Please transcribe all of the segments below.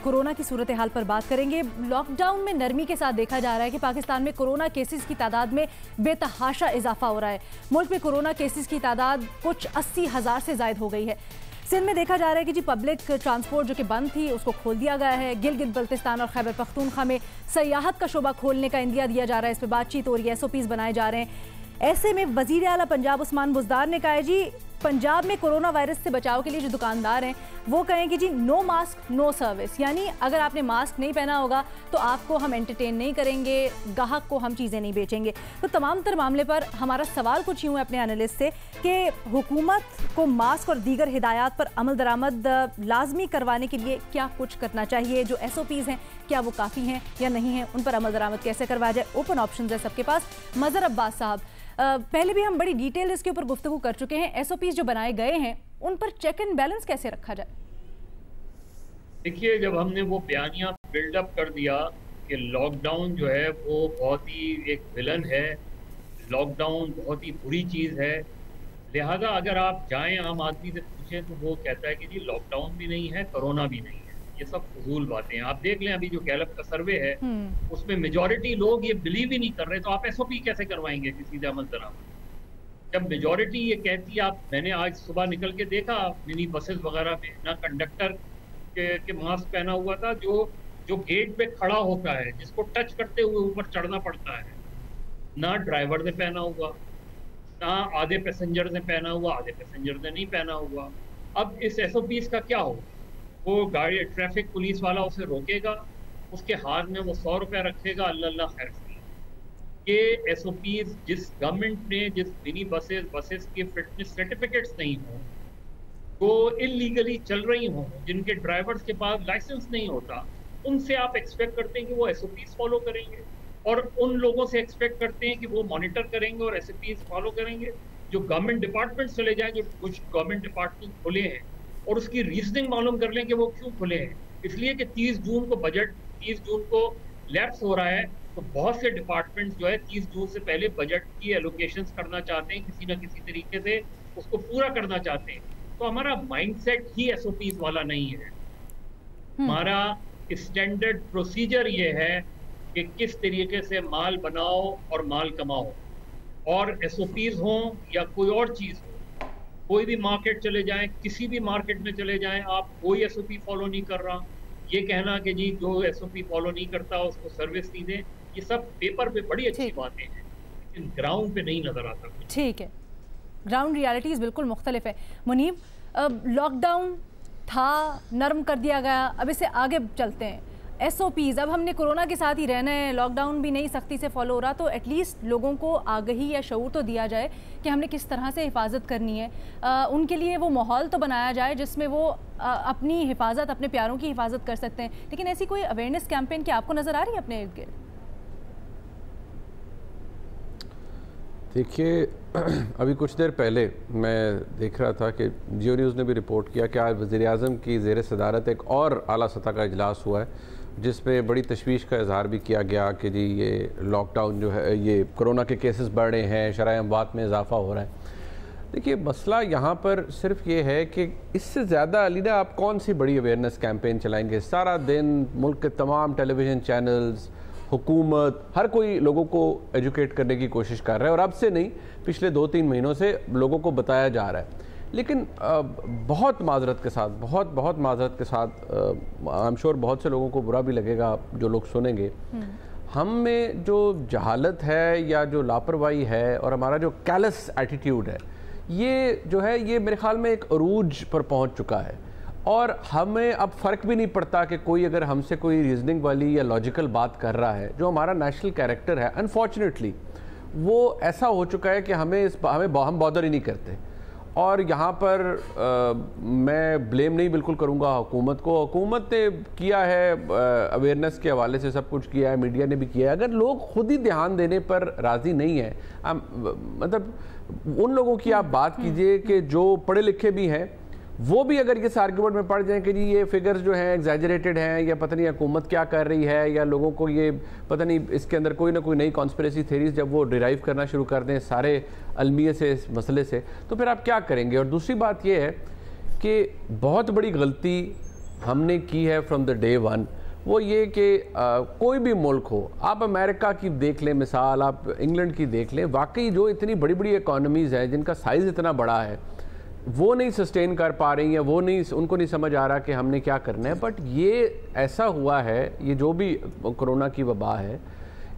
Corona की सूरत हाल पर बात करेंगे। लॉकडाउन में नरमी के साथ देखा जा रहा है कि पाकिस्तान में कोरोना केसेस की तादाद में बेतहाशा इजाफा हो रहा है। मुल्क में कोरोना केसेस की तादाद कुछ 80,000 से ज़ायद हो गई है। सिंध में देखा जा रहा है कि जी पब्लिक ट्रांसपोर्ट जो कि बंद थी उसको खोल दिया गया है। गिलगित बल्तिस्तान और खैबर पख्तूनख्वा में सयाहत का शोबा खोलने का इंदिया दिया जा रहा है। इस पर बातचीत हो रही है, SOPs बनाए जा रहे हैं। ऐसे में वजीर आला पंजाब उस्मान बुज़दार ने कहा है जी पंजाब में कोरोना वायरस से बचाव के लिए जो दुकानदार हैं वो कहें कि जी नो मास्क नो सर्विस, यानी अगर आपने मास्क नहीं पहना होगा तो आपको हम एंटरटेन नहीं करेंगे, ग्राहक को हम चीज़ें नहीं बेचेंगे। तो तमाम तर मामले पर हमारा सवाल कुछ यूँ है अपने एनालिस्ट से कि हुकूमत को मास्क और दीगर हिदायत पर अमल दरामद लाजमी करवाने के लिए क्या कुछ करना चाहिए? जो SOPs हैं क्या वो काफ़ी हैं या नहीं हैं? उन पर अमल दरामद कैसे करवाया जाए? ओपन ऑप्शन है सबके पास। मज़हर अब्बास साहब, पहले भी हम बड़ी डिटेल इसके ऊपर गुफ्तगू कर चुके हैं। SOPs जो बनाए गए हैं उन पर चेक एंड बैलेंस कैसे रखा जाए? देखिए, जब हमने वो बयानिया बिल्डअप कर दिया कि लॉकडाउन जो है वो बहुत ही एक विलन है, लॉकडाउन बहुत ही बुरी चीज़ है, लिहाजा अगर आप जाएं आम आदमी से पूछें तो वो कहता है कि जी लॉकडाउन भी नहीं है, कोरोना भी नहीं है। ये सब फजूल बातें हैं। आप देख लें अभी जो गैलप का सर्वे है उसमें मेजॉरिटी लोग ये बिलीव ही नहीं कर रहे, तो आप SOP कैसे करवाएंगे किसी से अमल दरामद? जब मेजॉरिटी ये कहती है, आप मैंने आज सुबह निकल के देखा मिनी बसेस वगैरह में ना कंडक्टर के मास्क पहना हुआ था, जो गेट पे खड़ा होता है जिसको टच करते हुए ऊपर चढ़ना पड़ता है, ना ड्राइवर ने पहना हुआ, ना आधे पैसेंजर ने पहना हुआ, आधे पैसेंजर ने नहीं पहना हुआ। अब इस SOPs का क्या होगा? वो गाड़ी ट्रैफिक पुलिस वाला उसे रोकेगा, उसके हाथ में वो 100 रुपये रखेगा, अल्लाह खैर से। ये SOPs जिस गवर्नमेंट ने जिस मिनी बसेस के फिटनेस सर्टिफिकेट्स नहीं हों, वो इलीगली चल रही हों, जिनके ड्राइवर्स के पास लाइसेंस नहीं होता, उनसे आप एक्सपेक्ट करते हैं कि वो SOPs फॉलो करेंगे, और उन लोगों से एक्सपेक्ट करते हैं कि वो मॉनिटर करेंगे और SOPs फॉलो करेंगे। जो गवर्नमेंट डिपार्टमेंट चले जाएं, जो कुछ गवर्नमेंट डिपार्टमेंट खुले हैं, और उसकी रीजनिंग मालूम कर लें कि वो क्यों खुले हैं। इसलिए कि 30 जून को लैप्स हो रहा है, तो बहुत से डिपार्टमेंट्स जो है 30 जून से पहले बजट की एलोकेशंस करना चाहते हैं, किसी ना किसी तरीके से उसको पूरा करना चाहते हैं। तो हमारा माइंडसेट ही SOPs वाला नहीं है। हमारा स्टैंडर्ड प्रोसीजर ये है कि किस तरीके से माल बनाओ और माल कमाओ, और SOPs हों या कोई और चीज़ हो। कोई भी मार्केट चले जाएं, किसी भी मार्केट में चले जाएं, आप कोई SOP फॉलो नहीं कर रहा, ये कहना कि जी जो SOP फॉलो नहीं करता उसको सर्विस नहीं दें, ये सब पेपर पे बड़ी अच्छी बातें हैं, लेकिन ग्राउंड पे नहीं नजर आता। ठीक है, ग्राउंड रियलिटीज़ बिल्कुल मुख्तलिफ है। मुनीब, लॉकडाउन था, नरम कर दिया गया, अब इससे आगे चलते हैं। SOPs, अब हमने कोरोना के साथ ही रहना है, लॉकडाउन भी नई सख्ती से फॉलो हो रहा, तो एटलीस्ट लोगों को आगही या शऊर तो दिया जाए कि हमने किस तरह से हिफाजत करनी है। उनके लिए वो माहौल तो बनाया जाए जिसमें वो अपनी हिफाजत, अपने प्यारों की हिफाजत कर सकते हैं। लेकिन ऐसी कोई अवेयरनेस कैंपेन क्या आपको नज़र आ रही है अपने इर्द गिर्द? देखिए, अभी कुछ देर पहले मैं देख रहा था कि जियो न्यूज़ ने भी रिपोर्ट किया कि आज वज़ीर-ए-आज़म की ज़ेर सदारत एक और आला सतह का इजलास हुआ है, जिसमें बड़ी तशवीश का इजहार भी किया गया कि जी ये लॉकडाउन जो है, ये कोरोना के केसेस बढ़ रहे हैं, शरह अमवात में इजाफा हो रहा है। देखिए, मसला यहाँ पर सिर्फ ये है कि इससे ज़्यादा अलीना आप कौन सी बड़ी अवेयरनेस कैंपेन चलाएँगे? सारा दिन मुल्क के तमाम टेलीविज़न चैनल्स, हुकूमत, हर कोई लोगों को एजुकेट करने की कोशिश कर रहा है, और अब से नहीं, पिछले 2-3 महीनों से लोगों को बताया जा रहा है। लेकिन बहुत माजरत के साथ, बहुत माजरत के साथ, आई एम श्योर बहुत से लोगों को बुरा भी लगेगा जो लोग सुनेंगे, हम में जो जहालत है या जो लापरवाही है और हमारा जो कैलस एटीट्यूड है, ये जो है ये मेरे ख्याल में एक अरूज पर पहुंच चुका है। और हमें अब फ़र्क भी नहीं पड़ता कि कोई अगर हमसे कोई रीजनिंग वाली या लॉजिकल बात कर रहा है, जो हमारा नेशनल कैरेक्टर है, अनफॉर्चुनेटली वो ऐसा हो चुका है कि हम बॉदर ही नहीं करते। और यहाँ पर मैं ब्लेम नहीं बिल्कुल करूँगा हुकूमत को। हुकूमत ने किया है, अवेयरनेस के हवाले से सब कुछ किया है, मीडिया ने भी किया है। अगर लोग खुद ही ध्यान देने पर राज़ी नहीं हैं, मतलब उन लोगों की आप बात कीजिए कि जो पढ़े लिखे भी हैं, वो भी अगर इस आर्गूमेंट में पड़ जाएं कि जी ये फिगर्स जो हैं एग्जैजरेटेड हैं, या पता नहीं हुकूमत क्या कर रही है, या लोगों को ये पता नहीं इसके अंदर कोई ना कोई नई कॉन्स्पिरेसी थेरीज जब वो डिराइव करना शुरू कर दें सारे अलमिये से, इस मसले से, तो फिर आप क्या करेंगे? और दूसरी बात ये है कि बहुत बड़ी गलती हमने की है फ्रॉम द डे वन, वो ये कि कोई भी मुल्क हो, आप अमेरिका की देख लें मिसाल, आप इंग्लैंड की देख लें, वाकई जो इतनी बड़ी बड़ी इकोनॉमीज़ हैं जिनका साइज़ इतना बड़ा है, वो नहीं सस्टेन कर पा रही हैं, वो नहीं, उनको नहीं समझ आ रहा कि हमने क्या करना है। बट ये ऐसा हुआ है, ये जो भी कोरोना की वबा है,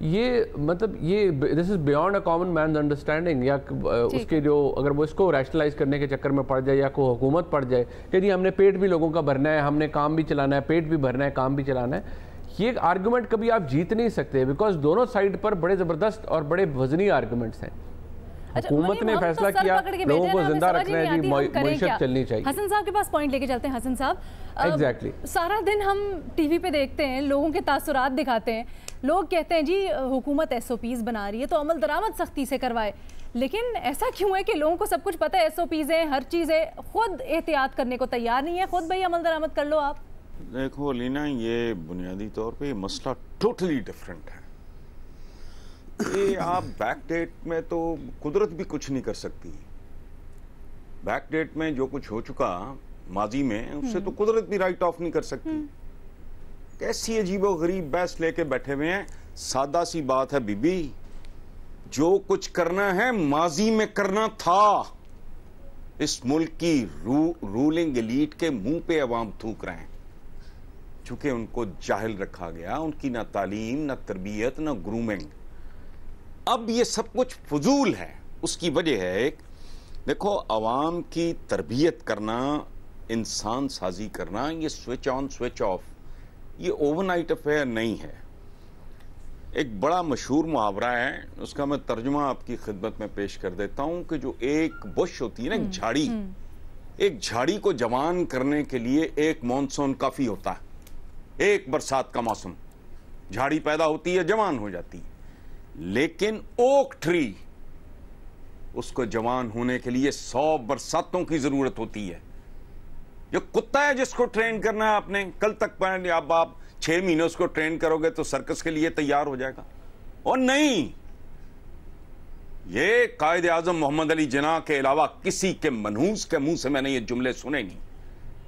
ये मतलब ये this is beyond a common man understanding, या उसके जो अगर वो इसको रैशनलाइज करने के चक्कर में पड़ जाए या कोई हुकूमत पड़ जाए कि जी हमने पेट भी लोगों का भरना है, हमने काम भी चलाना है, पेट भी भरना है, काम भी चलाना है, ये आर्गूमेंट कभी आप जीत नहीं सकते, बिकॉज दोनों साइड पर बड़े ज़बरदस्त और बड़े वजनी आर्गूमेंट्स हैं। हुकूमत ने फैसला किया लोगों को जिंदा रखना है जी, मईशत चलनी चाहिए। हसन साहब के पास पॉइंट लेके चलते हैं। हसन साहब, एग्जैक्टली सारा दिन हम टीवी पे देखते हैं, लोगों के तासुरात दिखाते हैं, लोग कहते हैं जी हुकूमत SOPs बना रही है तो अमल दरामद सख्ती से करवाए, लेकिन ऐसा क्यों है कि लोगों को सब कुछ पता है, SOPs है, हर चीज़ है, खुद एहतियात करने को तैयार नहीं है, खुद भाई अमल दरामद कर लो आप। देखो लीना, ये बुनियादी तौर पे मसला टोटली डिफरेंट है। ये आप बैक डेट में तो कुदरत भी कुछ नहीं कर सकती। बैक डेट में जो कुछ हो चुका माजी में, उससे तो कुदरत भी राइट ऑफ नहीं कर सकती। कैसी अजीबो गरीब बहस लेके बैठे हुए हैं। सादा सी बात है बीबी, जो कुछ करना है माजी में करना था। इस मुल्क की रूलिंग एलीट के मुंह पे अवाम थूक रहे हैं, चूंकि उनको जाहिल रखा गया, उनकी ना तालीम, ना तरबियत, ना ग्रूमिंग। अब ये सब कुछ फजूल है। उसकी वजह है एक, देखो अवाम की तरबियत करना, इंसान साजी करना, ये स्विच ऑन स्विच ऑफ, ये ओवरनाइट अफेयर नहीं है। एक बड़ा मशहूर मुहावरा है, उसका मैं तर्जुमा आपकी खिदमत में पेश कर देता हूं कि जो एक बुश होती है ना, एक झाड़ी, एक झाड़ी को जवान करने के लिए एक मॉनसून काफी होता है, एक बरसात का मौसम, झाड़ी पैदा होती है, जवान हो जाती है। लेकिन ओक ट्री, उसको जवान होने के लिए 100 बरसातों की जरूरत होती है। जो कुत्ता है जिसको ट्रेन करना है आपने, कल तक अब आप 6 महीने उसको ट्रेन करोगे तो सर्कस के लिए तैयार हो जाएगा। और नहीं, ये कायदे आजम मोहम्मद अली जिन्ना के अलावा किसी के मनहूस के मुंह से मैंने ये जुमले सुने नहीं।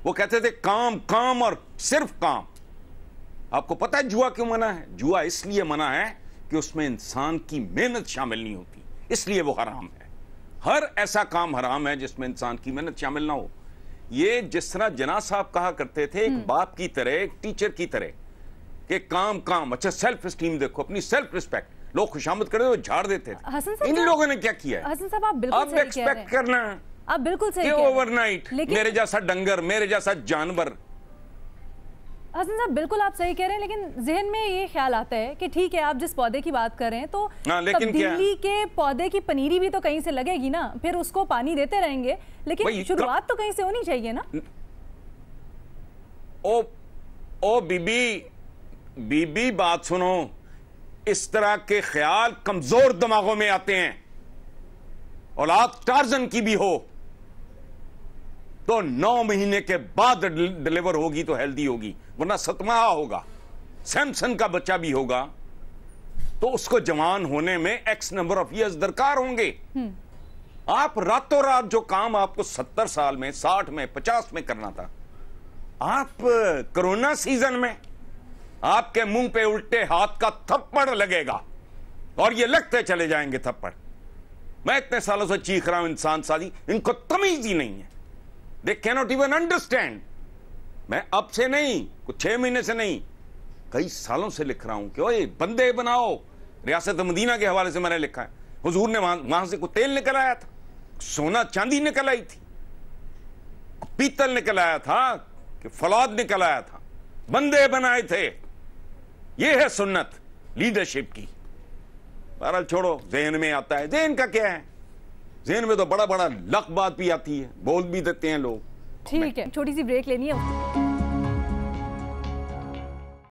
वो कहते थे काम काम और सिर्फ काम। आपको पता है जुआ क्यों मना है? जुआ इसलिए मना है कि उसमें इंसान की मेहनत शामिल नहीं होती, इसलिए वो हराम है। हर ऐसा काम हराम है जिसमें इंसान की मेहनत शामिल ना हो। ये जिस तरह जना साहब कहा करते थे, एक बाप की तरह, एक टीचर की तरह, कि काम काम, अच्छा सेल्फ एस्टीम देखो, अपनी सेल्फ रिस्पेक्ट, लोग खुशामद कर दे झाड़ देते थे। इन लोगों ने क्या किया है? हसन साहब, आप बिल्कुल अब एक्सपेक्ट करना, आप बिल्कुल सही कह रहे हैं, ओवरनाइट मेरे जैसा डंगर, मेरे जैसा जानवर। हसन साहब बिल्कुल आप सही कह रहे हैं, लेकिन जहन में ये ख्याल आता है कि ठीक है, आप जिस पौधे की बात कर रहे हैं, तो तब्दीली के पौधे की पनीरी भी तो कहीं से लगेगी ना, फिर उसको पानी देते रहेंगे, लेकिन शुरुआत तो कहीं से होनी चाहिए ना। ओ बीबी बात सुनो, इस तरह के ख्याल कमजोर दिमागों में आते हैं। औलाद टार्जन की भी हो तो 9 महीने के बाद डिलीवर होगी तो हेल्दी होगी, वरना सतमाहा होगा। सैमसन का बच्चा भी होगा तो उसको जवान होने में एक्स नंबर ऑफ ईयर्स दरकार होंगे। आप रातों रात जो काम आपको 70 साल में, 60 में, 50 में करना था, आप कोरोना सीजन में आपके मुंह पे उल्टे हाथ का थप्पड़ लगेगा और ये लगते चले जाएंगे थप्पड़। मैं इतने सालों से चीख रहा हूं इंसान साजी, इनको तमीज ही नहीं है। They cannot even understand. मैं अब से नहीं, कुछ 6 महीने से नहीं, कई सालों से लिख रहा हूं कि ओए बंदे बनाओ। रियासत मदीना के हवाले से मैंने लिखा है, हुजूर ने वहां से कुछ तेल निकल आया था, सोना चांदी निकल आई थी, पीतल निकल आया था, कि फौलाद निकल आया था, बंदे बनाए थे। यह है सुन्नत लीडरशिप की। बहरहाल छोड़ो, जहन में आता है, जहन का क्या है, जहन में तो बड़ा बड़ा लक बात भी आती है, बोल भी देते हैं लोग। ठीक है, छोटी सी ब्रेक लेनी है।